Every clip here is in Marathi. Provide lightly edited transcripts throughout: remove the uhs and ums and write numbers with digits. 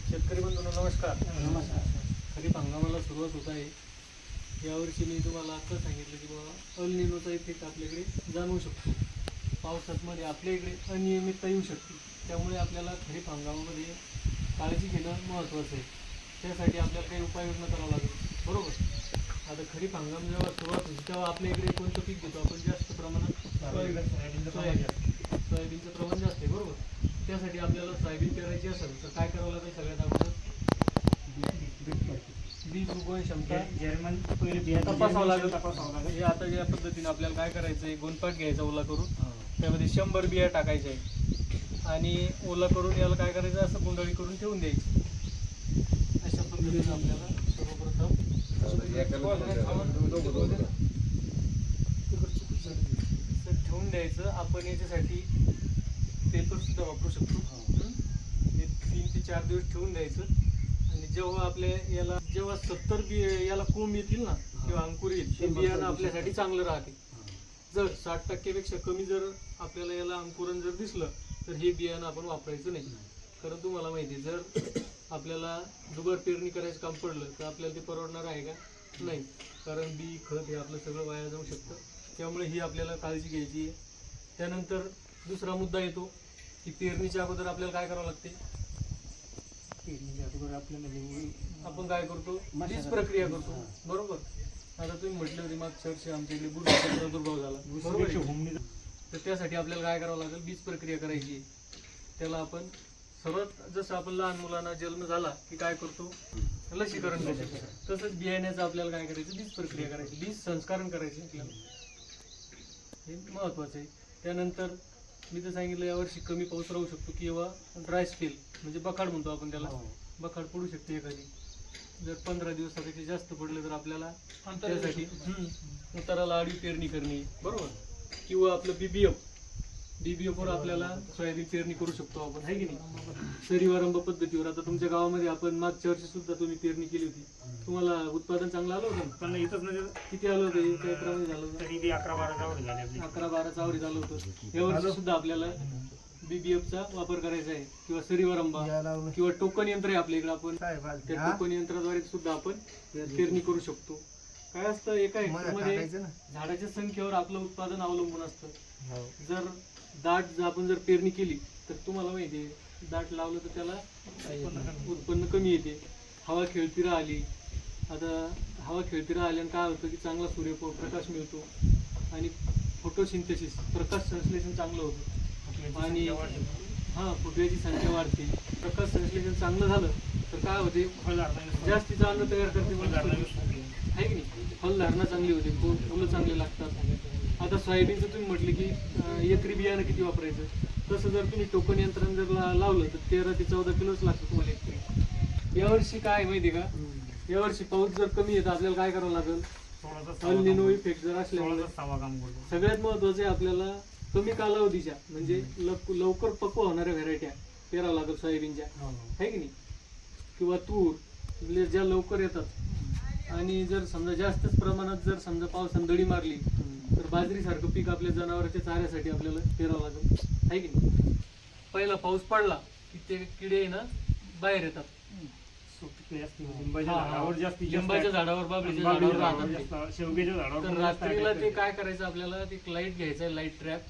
शेतकरी बंधूंनो नमस्कार. खरीप हंगामाला सुरुवात होत आहे. यावर्षी मी तुम्हाला आता सांगितलं की बाबा अल निनोचा इफेक्ट आपल्याकडे जाणवू शकतो. पावसामध्ये आपल्या इकडे अनियमितता येऊ शकते. त्यामुळे आपल्याला खरीप हंगामामध्ये काळजी घेणं महत्त्वाचं आहे. त्यासाठी आपल्याला काही उपाययोजना करावं लागेल, बरोबर. आता खरीप हंगाम जेव्हा सुरुवात होती तेव्हा आपल्या इकडे कोणतं पीक घेतो आपण? जास्त प्रमाणात सोयाबीनचं प्रमाण जास्त आहे, बरोबर. त्यासाठी आपल्याला सोयाबीन पेरायची असेल तर काय करावं लागेल? सगळ्यात अगोदर बीज उगवण क्षमता तपासावं लागेल. हे आता या पद्धतीने आपल्याला काय करायचं आहे, गोनपाट घ्यायचा ओला करून, त्यामध्ये 100 बिया टाकायच्या आहे आणि ओला करून याला काय करायचं, असं गुंडाळी करून ठेवून द्यायची. अशा पद्धतीने आपल्याला सर्वप्रथम ठेवून द्यायचं. आपण याच्यासाठी पेपर सुद्धा वापरू शकतो. 3 ते 4 दिवस ठेवून द्यायचं आणि जेव्हा आपल्या याला 70 याला कोंब येतील ना किंवा अंकुर येईल, ते बियाणं आपल्यासाठी चांगलं राहते. जर 60% कमी जर आपल्याला याला अंकुरण जर दिसलं तर हे बियाणं आपण वापरायचं नाही. कारण तुम्हाला माहिती आहे, जर आपल्याला दुबार पेरणी करायचं काम पडलं तर आपल्याला ते परवडणार आहे का? नाही. कारण बी खत हे आपलं सगळं वाया जाऊ शकतं. त्यामुळे ही आपल्याला काळजी घ्यायची आहे. त्यानंतर दुसरा मुद्दा येतो की पेरणीच्या अगोदर आपल्याला काय करावं लागते? पेरणीच्या अगोदर आपल्याला आपण काय करतो? बीज प्रक्रिया करतो, बरोबर. आता तुम्ही म्हटलं होते मागच्या वर्षी आमच्या इकडे बुरशीचा प्रादुर्भाव झाला, बरोबर. तर त्यासाठी आपल्याला काय करावं लागेल? बीज प्रक्रिया करायची. त्याला आपण सर्वात जसं आपण लहान मुलांना जन्म झाला की काय करतो? लसीकरण करतो. तसंच बियाण्याचं आपल्याला काय करायचं? बीज प्रक्रिया करायची, बीज संस्करण करायचे आपल्याला. हे महत्त्वाचं आहे. त्यानंतर मी तर सांगितलं यावर्षी कमी पाऊस राहू शकतो किंवा ड्राय स्पेल म्हणजे बखाड म्हणतो आपण त्याला. बखाड पडू शकते एखादी. जर 15 दिवसापेक्षा जास्त पडलं तर आपल्याला त्यासाठी उताराला आडवी पेरणी करणे, बरोबर. किंवा आपलं बीबीएफवर आपल्याला सोयाबीन पेरणी करू शकतो आपण, आहे की नाही. सरीवारंभ पद्धतीवर आता तुमच्या गावामध्ये आपण मागच्या वर्षी सुद्धा तुम्ही पेरणी केली होती. तुम्हाला उत्पादन चांगलं आलं होतं? पण इथंच म्हणजे किती आलं होतं? काही प्रमाणे झालं होतं? तरी 11-12 चावडी झाली. 11-12 चावडी झालं होतं. यावर्षी सुद्धा आपल्याला बीबीएफचा वापर करायचा आहे किंवा सरीवारंभा किंवा टोकन यंत्र आहे आपल्या इकडे. आपण त्या टोकन यंत्राद्वारे सुद्धा आपण पेरणी करू शकतो. काय असतं, एका हेक्टरमध्ये झाडाच्या संख्येवर आपलं उत्पादन अवलंबून असतं. जर दाट आपण जर पेरणी केली तर तुम्हाला माहिती आहे, दाट लावलं तर त्याला उत्पन्न कमी येते. हवा खेळती राहिली, आता हवा खेळती राहिल्यानं काय होतं की चांगला सूर्यप्रकाश मिळतो आणि फोटोसिंथेसिस प्रकाश संश्लेषण चांगलं होतं आणि फुटव्याची संख्या वाढते. प्रकाश संश्लेषण चांगलं झालं तर काय होते? जास्तीचं अन्न तयार करते, आहे की नाही. फलधारणा चांगली होते, फुलं चांगले लागतात. आता सोयाबीनचं तुम्ही म्हटलं की एकरी बियाणं किती वापरायचं, तसं जर तुम्ही टोकन यंत्रण जर लावलं तर 13 ते 14 किलोच लागतं तुम्हाला एकरी. यावर्षी काय माहिती का, यावर्षी पाऊस जर कमी येतं आपल्याला काय करावं लागेल? अल निनो इफेक्ट जर असल्यामुळे सगळ्यात महत्वाचं आहे आपल्याला कमी कालावधीच्या म्हणजे लवकर पक्व होणाऱ्या व्हेरायट्या पेरावं लागेल सोयाबीनच्या, आहे की नाही. किंवा तूर ज्या लवकर येतात. आणि जर समजा जास्तच प्रमाणात जर समजा पावसाने दडी मारली तर बाजरीसारखं पीक आपल्या जनावरांच्या चाऱ्यासाठी आपल्याला पेरावं लागेल, आहे की नाही. पहिला पाऊस पडला की ते किडे ना बाहेर येतात. लिंबाच्या झाडावर, बाबळीच्या झाडावर राहतात. शेवग्याच्या झाडावर. तर रात्रीला ते काय करायचं, आपल्याला ते लाईट घ्यायचा, लाईट ट्रॅप.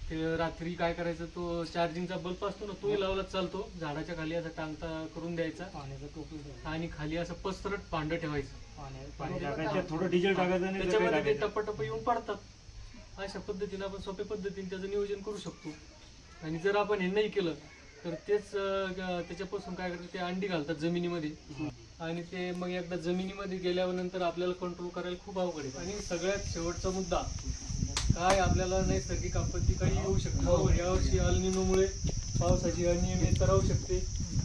ते रात्री काय करायचं, तो चार्जिंगचा बल्ब असतो ना, तोही लावला चालतो. झाडाच्या खाली असा टांगता करून द्यायचा आणि खाली असं पसरट पांढरं ठेवायचं. थोडं डिझेल टाकायचं, त्याच्यामध्ये ते टप येऊन पडतात. अशा पद्धतीने आपण सोप्या पद्धतीने त्याचं नियोजन करू शकतो. आणि जर आपण हे नाही केलं तर तेच त्याच्यापासून काय करतात, ते अंडी घालतात जमिनीमध्ये आणि ते मग एकदा जमिनीमध्ये गेल्यानंतर आपल्याला कंट्रोल करायला खूप अवघड आहे. आणि सगळ्यात शेवटचा मुद्दा काय, आपल्याला नैसर्गिक आपत्ती काही येऊ शकते. यावर्षी अल निनोमुळे पावसाची अनियमितता राहू शकते.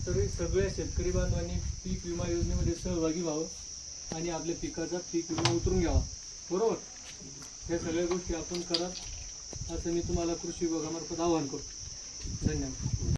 तरी सगळ्या शेतकरी बांधवांनी पीक विमा योजनेमध्ये सहभागी व्हावं आणि आपल्या पिकाचा पीक विमा उतरून घ्यावा, बरोबर. या सगळ्या गोष्टी आपण करत असं मी तुम्हाला कृषी विभागामार्फत आवाहन करतो. धन्यवाद.